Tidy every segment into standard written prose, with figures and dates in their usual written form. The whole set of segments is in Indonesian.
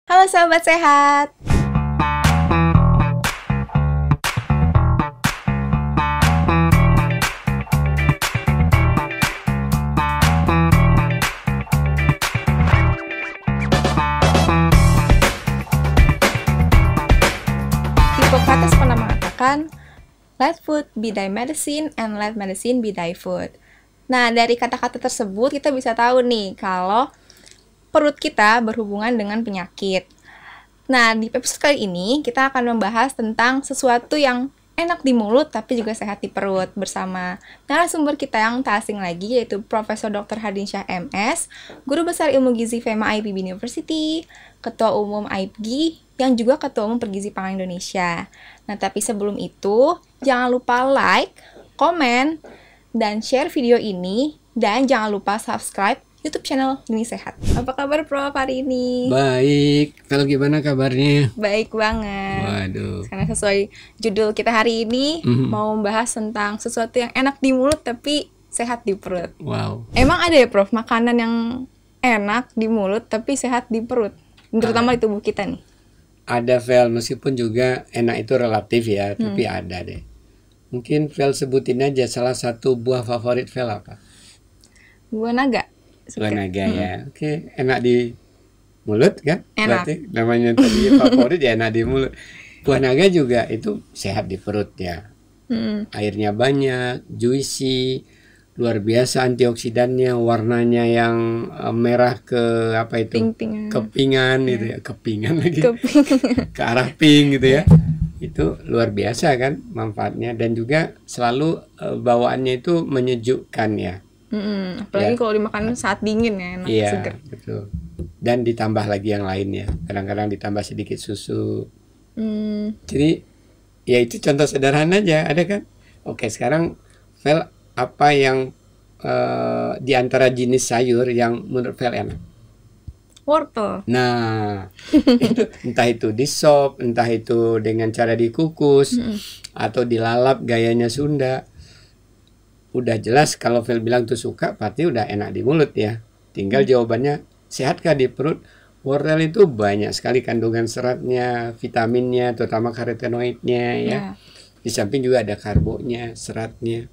Halo sahabat sehat. Hippocrates pernah mengatakan, "Let food be thy medicine and let medicine be thy food." Nah, dari kata-kata tersebut kita bisa tahu nih kalau perut kita berhubungan dengan penyakit. Nah, di episode kali ini kita akan membahas tentang sesuatu yang enak di mulut tapi juga sehat di perut bersama narasumber kita yang tak asing lagi, yaitu Profesor Dr. Hardinsyah MS, Guru Besar Ilmu Gizi FEMA IPB University, Ketua Umum AIPGI, yang juga Ketua Umum Pergizi Pangan Indonesia. Nah, tapi sebelum itu, jangan lupa like, komen, dan share video ini, dan jangan lupa subscribe YouTube channel Gini Sehat. Apa kabar Prof hari ini? Baik, kalau gimana kabarnya? Baik banget. Waduh. Karena sesuai judul kita hari ini, mau membahas tentang sesuatu yang enak di mulut tapi sehat di perut. Wow. Emang ada ya Prof, makanan yang enak di mulut tapi sehat di perut? Terutama di tubuh kita nih. Ada Vel, meskipun juga enak itu relatif ya, tapi ada deh. Mungkin Vel sebutin aja salah satu buah favorit Vel apa? Buah naga. Buah naga ya. Oke, enak di mulut kan? Enak. Berarti namanya tadi favorit ya enak di mulut. Buah naga juga itu sehat di perut ya. Airnya banyak, juicy, luar biasa antioksidannya, warnanya yang merah ke apa itu? Pink-pingan. Kepingan gitu ya, kepingan lagi. Keping. Ke arah pink gitu ya. Itu luar biasa kan manfaatnya, dan juga selalu bawaannya itu menyejukkan ya. Apalagi kalau dimakan saat dingin ya, enak, Iya, seger. betul. Dan ditambah lagi yang lainnya. Kadang-kadang ditambah sedikit susu. Jadi ya itu contoh sederhana aja, ada kan? Oke, sekarang Vel, apa yang di antara jenis sayur yang menurut Vel enak? Wortel. Nah, entah itu di sop, entah itu dengan cara dikukus, atau dilalap gayanya Sunda. Udah jelas kalau Vel bilang tuh suka, berarti udah enak di mulut ya. Tinggal jawabannya, sehatkah di perut? Wortel itu banyak sekali kandungan seratnya, vitaminnya, terutama karotenoidnya ya. Di samping juga ada karbonya, seratnya.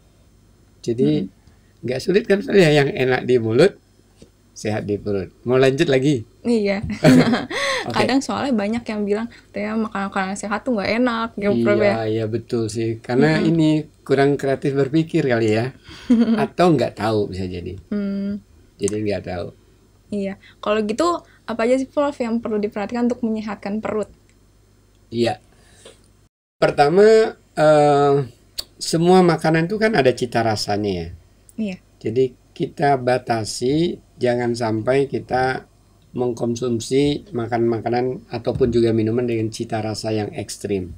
Jadi nggak sulit kan Vel ya, yang enak di mulut, sehat di perut. Mau lanjut lagi? Iya. Kadang soalnya banyak yang bilang, "Teh, makanan-makanan sehat tuh nggak enak." Ya, Prof, ya. Iya, betul sih. Karena ini kurang kreatif berpikir kali ya. Atau nggak tahu bisa jadi. Jadi nggak tahu. Iya. Kalau gitu, apa aja sih Prof yang perlu diperhatikan untuk menyehatkan perut? Iya. Pertama, semua makanan itu kan ada cita rasanya ya. Iya. Jadi kita batasi, jangan sampai kita mengkonsumsi makanan ataupun juga minuman dengan cita rasa yang ekstrim.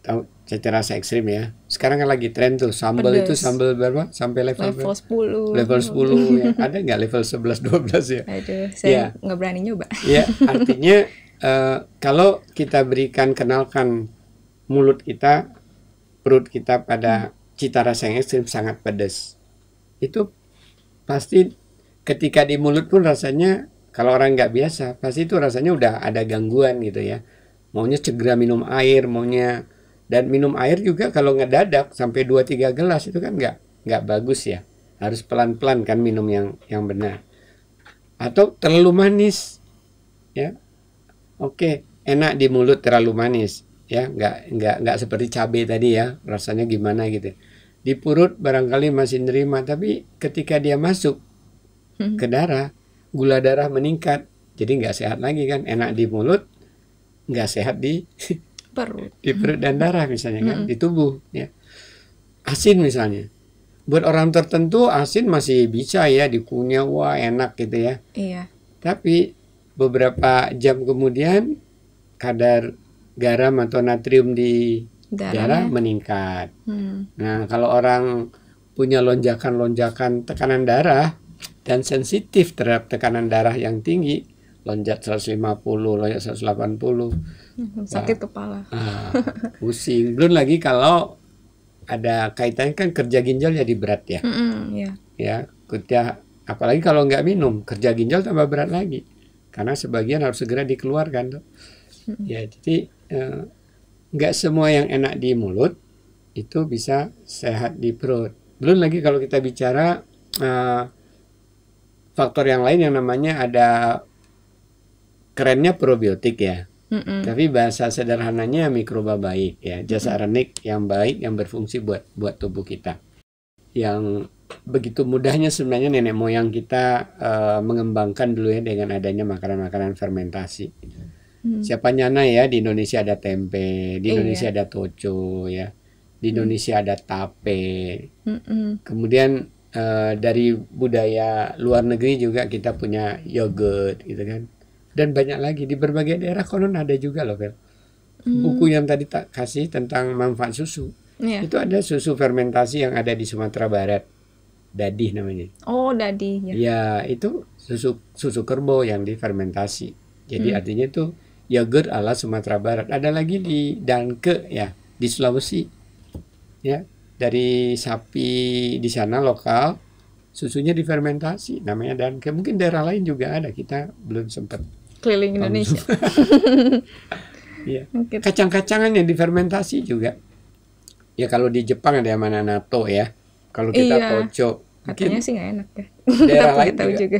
Tahu cita rasa ekstrim ya? Sekarang kan lagi tren tuh sambal itu sambal berapa? Sampai level 10. Level 10 ya. Ada nggak level 11 12 ya? Aduh, saya nggak berani nyoba. Ya, artinya kalau kita kenalkan mulut kita, perut kita pada cita rasa yang ekstrim sangat pedas. Itu pasti ketika di mulut pun rasanya, kalau orang nggak biasa, pasti itu rasanya udah ada gangguan gitu ya. Maunya segera minum air, dan minum air juga kalau ngedadak sampai 2-3 gelas itu kan nggak bagus ya. Harus pelan-pelan kan minum yang benar. Atau terlalu manis, ya. Oke, enak di mulut terlalu manis, ya. Nggak seperti cabai tadi ya, rasanya gimana gitu. Di perut barangkali masih nerima, tapi ketika dia masuk ke darah, gula darah meningkat, jadi nggak sehat lagi kan. Enak di mulut, nggak sehat di Perut. di perut dan darah misalnya kan, di tubuh ya. Asin misalnya, buat orang tertentu asin masih bisa ya dikunyah, wah enak gitu ya. Iya. Tapi beberapa jam kemudian kadar garam atau natrium di darah meningkat. Nah, kalau orang punya lonjakan tekanan darah dan sensitif terhadap tekanan darah yang tinggi, lonjak 150, lonjak 180, sakit kepala, pusing. Belum lagi kalau ada kaitannya kan kerja ginjal jadi berat ya. Iya. Ya, apalagi kalau nggak minum, kerja ginjal tambah berat lagi. karena sebagian harus segera dikeluarkan tuh. Ya, jadi nggak semua yang enak di mulut itu bisa sehat di perut. Belum lagi kalau kita bicara faktor yang lain yang namanya ada, kerennya probiotik ya. Tapi bahasa sederhananya mikroba baik ya, zat aronik yang baik yang berfungsi buat tubuh kita. Yang begitu mudahnya sebenarnya nenek moyang kita mengembangkan dulu ya dengan adanya makanan-makanan fermentasi. Siapa nyana ya, di Indonesia ada tempe, di Indonesia ada toco ya, di Indonesia ada tape. Kemudian dari budaya luar negeri juga kita punya yogurt gitu kan. Dan banyak lagi di berbagai daerah konon ada juga loh, Vel. Buku yang tadi tak kasih tentang manfaat susu. Itu ada susu fermentasi yang ada di Sumatera Barat. Dadih namanya. Oh, dadih ya. Ya, itu susu kerbau yang difermentasi. Jadi artinya itu yogurt ala Sumatera Barat. Ada lagi di Danke ya, di Sulawesi. Ya, dari sapi di sana lokal, susunya difermentasi, namanya Danke. Mungkin daerah lain juga ada, kita belum sempat keliling Indonesia. Ya. Kacang-kacangan yang difermentasi juga. Ya kalau di Jepang ada yang mana natto ya. Kalau kita toco, katanya sih nggak enak ya. Daerah lain tahu juga.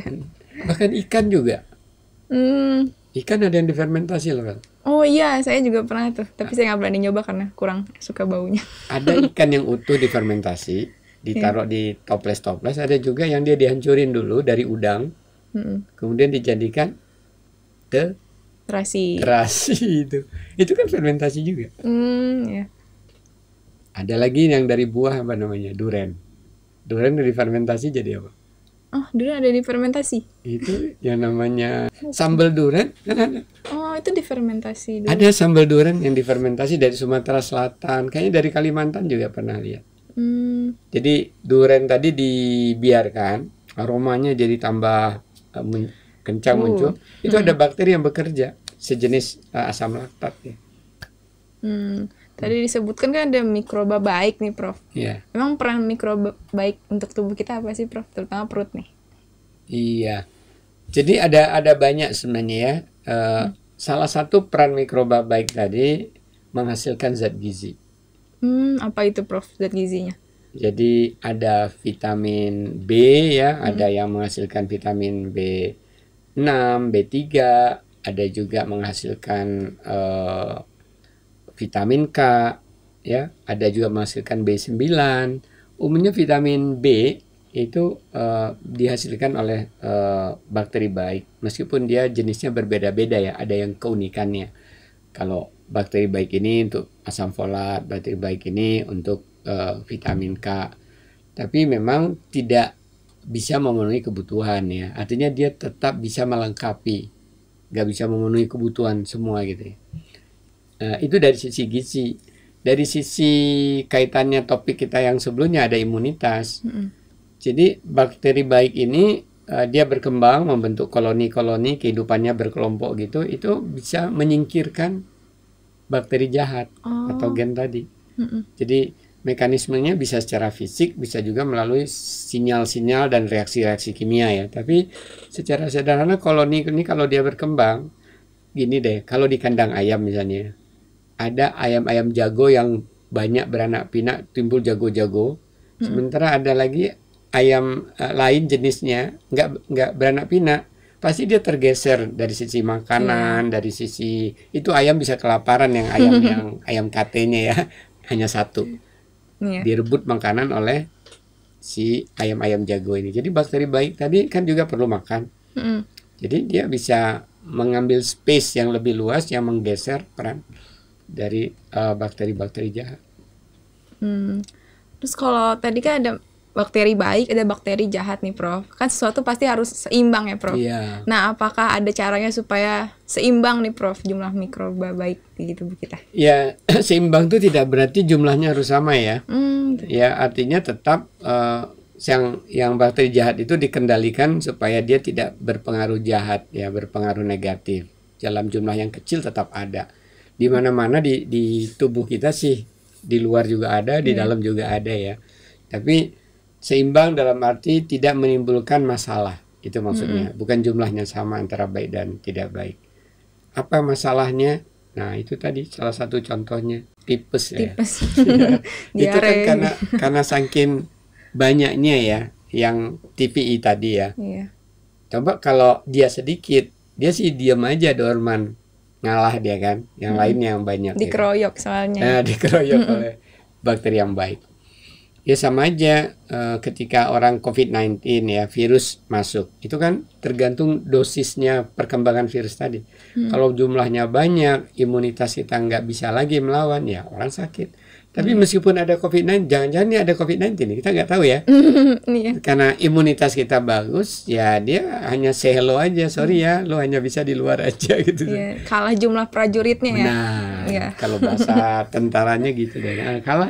Bahkan ikan juga. Ikan ada yang difermentasi loh, Vel. Oh iya, saya juga pernah tuh. Tapi saya nggak berani nyoba karena kurang suka baunya. Ada ikan yang utuh difermentasi, ditaruh di toples-toples. Ada juga yang dia dihancurin dulu dari udang, kemudian dijadikan terasi itu. Itu kan fermentasi juga. Ya. Ada lagi yang dari buah apa namanya, duren. Duren dari fermentasi jadi apa? Oh, duren ada di fermentasi. Itu yang namanya sambal duren kan ada. Oh, itu difermentasi dulu. Ada sambal duren yang difermentasi dari Sumatera Selatan, kayaknya dari Kalimantan juga pernah lihat. Jadi duren tadi dibiarkan, aromanya jadi tambah kencang muncul. Itu ada bakteri yang bekerja, sejenis asam laktat ya. Tadi disebutkan kan ada mikroba baik nih, Prof. Iya. Memang peran mikroba baik untuk tubuh kita apa sih, Prof? Terutama perut nih. Iya. Jadi ada banyak sebenarnya ya. Salah satu peran mikroba baik tadi menghasilkan zat gizi. Apa itu, Prof, zat gizinya? Jadi ada vitamin B ya, ada yang menghasilkan vitamin B6, B3, ada juga menghasilkan vitamin K ya, ada juga menghasilkan B9. Umumnya vitamin B itu dihasilkan oleh bakteri baik, meskipun dia jenisnya berbeda-beda ya, ada yang keunikannya. Kalau bakteri baik ini untuk asam folat, bakteri baik ini untuk vitamin K, tapi memang tidak bisa memenuhi kebutuhan ya, artinya dia tetap bisa melengkapi, nggak bisa memenuhi kebutuhan semua gitu ya. Itu dari sisi gizi. Dari sisi kaitannya topik kita yang sebelumnya ada imunitas. Jadi bakteri baik ini dia berkembang membentuk koloni-koloni, kehidupannya berkelompok gitu, itu bisa menyingkirkan bakteri jahat atau gen tadi. Jadi mekanismenya bisa secara fisik, bisa juga melalui sinyal-sinyal dan reaksi-reaksi kimia ya. Tapi secara sederhana koloni ini kalau dia berkembang, gini deh, kalau di kandang ayam misalnya, ada ayam-ayam jago yang banyak beranak pinak, timbul jago-jago. Sementara ada lagi ayam lain jenisnya nggak beranak pinak, pasti dia tergeser dari sisi makanan, dari sisi itu ayam bisa kelaparan yang ayam yang ayam katenya ya hanya satu, direbut makanan oleh si ayam-ayam jago ini. Jadi bakteri baik tadi kan juga perlu makan, jadi dia bisa mengambil space yang lebih luas yang menggeser peran dari bakteri-bakteri jahat. Terus kalau tadi kan ada bakteri baik, ada bakteri jahat nih, Prof. Kan sesuatu pasti harus seimbang ya, Prof. Iya. Nah, apakah ada caranya supaya seimbang nih, Prof, jumlah mikroba baik di tubuh kita? Ya, seimbang itu tidak berarti jumlahnya harus sama ya. Ya, artinya tetap yang bakteri jahat itu dikendalikan supaya dia tidak berpengaruh jahat ya, berpengaruh negatif. Dalam jumlah yang kecil tetap ada. Di mana-mana di tubuh kita sih, di luar juga ada, di dalam juga ada ya. Tapi seimbang dalam arti tidak menimbulkan masalah. Itu maksudnya, bukan jumlahnya sama antara baik dan tidak baik. Apa masalahnya? Nah, itu tadi salah satu contohnya, tipes ya. Tipes. Itu kan Diare. karena saking banyaknya ya yang TPI tadi ya. Iya. Coba kalau dia sedikit, dia sih diam aja dorman, ngalah dia kan. Yang lainnya yang banyak. Gitu. Dikeroyok soalnya. Nah, dikeroyok oleh bakteri yang baik. Ya sama aja ketika orang COVID-19 ya, virus masuk. Itu kan tergantung dosisnya perkembangan virus tadi. Kalau jumlahnya banyak, imunitas kita nggak bisa lagi melawan, ya orang sakit. Tapi meskipun ada COVID-19, jangan-jangan ini ada COVID-19, kita nggak tahu ya. Iya. Karena imunitas kita bagus, ya dia hanya say hello aja. Sorry ya, lo hanya bisa di luar aja gitu. Iya, kalah jumlah prajuritnya ya. Nah, Iya. kalau bahasa tentaranya gitu deh. Nah, kalah.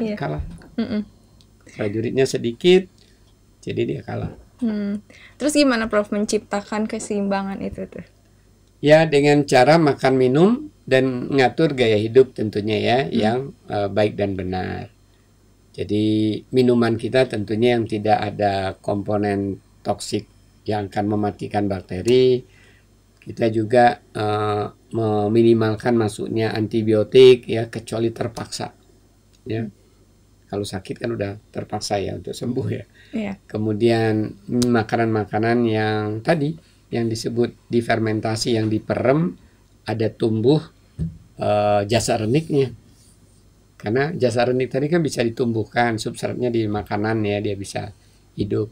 Mm-mm. Prajuritnya sedikit, jadi dia kalah. Terus gimana Prof menciptakan keseimbangan itu tuh? Ya dengan cara makan minum dan ngatur gaya hidup tentunya ya, yang baik dan benar. Jadi minuman kita tentunya yang tidak ada komponen toksik yang akan mematikan bakteri. Kita juga meminimalkan masuknya antibiotik ya, kecuali terpaksa. Ya. Kalau sakit kan udah terpaksa ya untuk sembuh ya. Iya. Kemudian makanan-makanan yang tadi yang disebut difermentasi, yang diperem, ada tumbuh jasa reniknya. Karena jasa renik tadi kan bisa ditumbuhkan, substratnya di makanan ya, dia bisa hidup.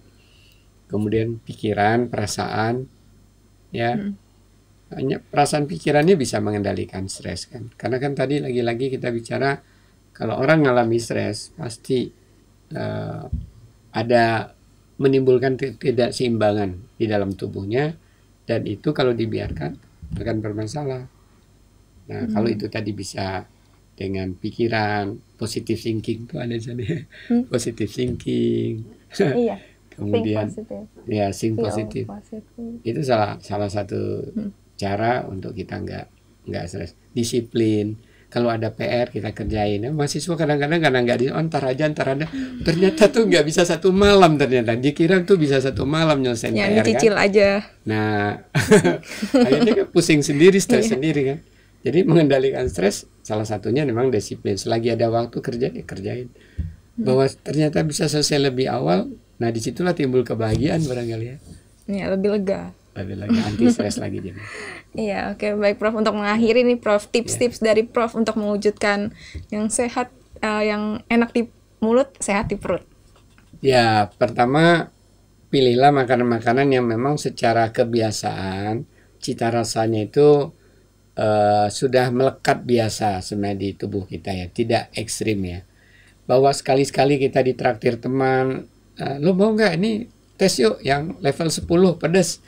Kemudian pikiran, perasaan ya. Hanya perasaan pikirannya bisa mengendalikan stres kan. Karena kan tadi lagi-lagi kita bicara kalau orang mengalami stres pasti ada menimbulkan ketidakseimbangan di dalam tubuhnya, dan itu kalau dibiarkan akan bermasalah. Nah, kalau itu tadi bisa dengan pikiran, positive thinking tuh ada sana. Positive thinking. Iya. Kemudian Think positive. ya think Feel positive. positive. Itu salah satu cara untuk kita nggak stres. Disiplin. Kalau ada PR kita kerjain. Mahasiswa kadang-kadang karena nggak ntar aja. Ternyata tuh nggak bisa satu malam ternyata. Dikira tuh bisa satu malam nyelesain Yang PR dicicil kan. aja. Nah, akhirnya kan pusing sendiri, stres sendiri kan. Jadi mengendalikan stres salah satunya memang disiplin. Selagi ada waktu kerja, ya kerjain. Bahwa ternyata bisa selesai lebih awal. Nah, disitulah timbul kebahagiaan barangkali ya. Iya, lebih lega. Lebih lagi anti stres lagi jadi. Iya, oke, baik Prof. Untuk mengakhiri nih Prof, tips-tips dari Prof untuk mewujudkan yang sehat, yang enak di mulut, sehat di perut. Ya, pertama pilihlah makanan-makanan yang memang secara kebiasaan cita rasanya itu sudah melekat biasa sebenarnya di tubuh kita ya, tidak ekstrim ya. Bahwa sekali-sekali kita ditraktir teman, lo mau nggak ini tes yuk yang level 10 pedas.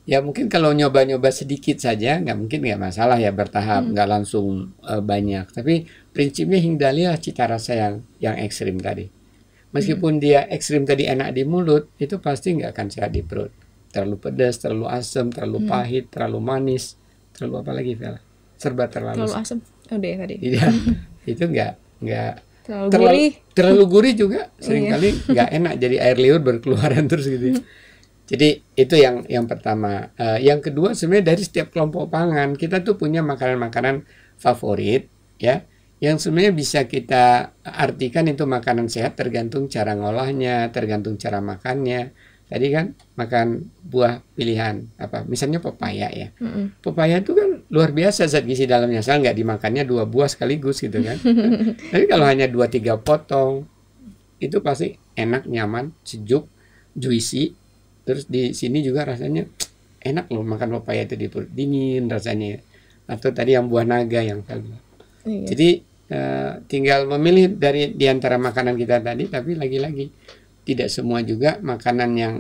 Ya mungkin kalau nyoba-nyoba sedikit saja nggak masalah ya, bertahap, nggak langsung banyak. Tapi prinsipnya hindarilah cita rasa yang ekstrim tadi. Meskipun dia ekstrim tadi enak di mulut, itu pasti nggak akan sehat di perut. Terlalu pedas, terlalu asam, terlalu pahit, terlalu manis, terlalu apa lagi Vela? Serba terlalu asam. Oh deh tadi. Iya, itu nggak Terlalu gurih juga seringkali nggak enak, jadi air liur berkeluaran terus gitu. Jadi itu yang pertama. Yang kedua sebenarnya dari setiap kelompok pangan kita tuh punya makanan-makanan favorit ya, yang sebenarnya bisa kita artikan itu makanan sehat tergantung cara ngolahnya, tergantung cara makannya. Tadi kan makan buah pilihan apa, misalnya pepaya ya. Pepaya itu kan luar biasa zat gizi dalamnya, asal nggak dimakannya 2 buah sekaligus gitu kan. Tapi kalau hanya 2-3 potong itu pasti enak, nyaman, sejuk, juicy. Terus di sini juga rasanya enak loh makan pepaya itu di perut, dingin rasanya. Atau tadi yang buah naga yang tadi. Iya. Jadi tinggal memilih di antara makanan kita tadi, tapi lagi-lagi tidak semua juga makanan yang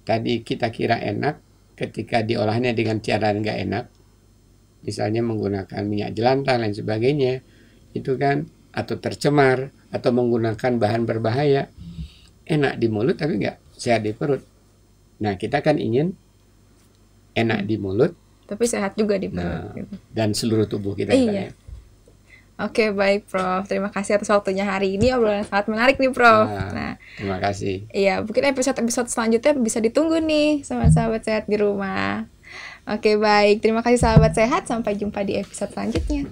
tadi kita kira enak ketika diolahnya dengan cara nggak enak. Misalnya menggunakan minyak jelantah lain sebagainya, itu kan, atau tercemar, atau menggunakan bahan berbahaya, enak di mulut tapi nggak sehat di perut. Nah, kita kan ingin enak di mulut tapi sehat juga di perut. dan seluruh tubuh kita. Iya. Oke, baik Prof. Terima kasih atas waktunya hari ini. Obrolan sangat menarik nih Prof. Nah, terima kasih. iya, mungkin episode-episode selanjutnya bisa ditunggu nih sama sahabat sehat di rumah. Oke, baik. Terima kasih sahabat sehat. Sampai jumpa di episode selanjutnya.